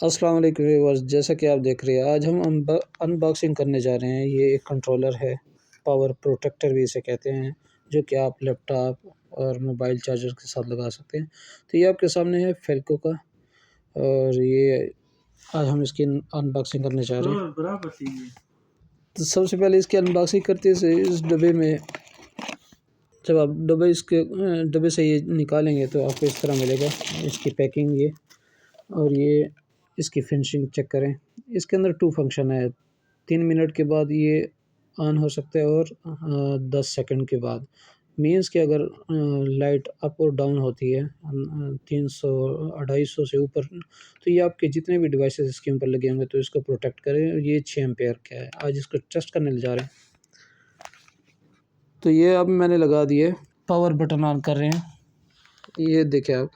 अस्सलाम वालेकुम व्यूअर्स, जैसा कि आप देख रहे हैं आज हम अनबॉक्सिंग करने जा रहे हैं। ये एक कंट्रोलर है, पावर प्रोटेक्टर भी इसे कहते हैं, जो कि आप लैपटॉप और मोबाइल चार्जर के साथ लगा सकते हैं। तो ये आपके सामने है फेल्को का, और ये आज हम इसकी अनबॉक्सिंग करने जा रहे हैं। तो सबसे पहले इसकी अनबॉक्सिंग करते से इस डब्बे में, जब आप डब्बे से ये निकालेंगे तो आपको इस तरह मिलेगा इसकी पैकिंग ये। और ये इसकी फिनिशिंग चेक करें। इसके अंदर 2 फंक्शन है। 3 मिनट के बाद ये ऑन हो सकता है और 10 सेकंड के बाद। मीन्स कि अगर लाइट अप और डाउन होती है 300 250 से ऊपर, तो ये आपके जितने भी डिवाइसेस इसके ऊपर लगे होंगे तो इसको प्रोटेक्ट करें। ये 6 एम्पेयर का है। आज इसको टेस्ट करने जा रहे हैं। तो ये अब मैंने लगा दिए, पावर बटन ऑन कर रहे हैं। ये देखें आप,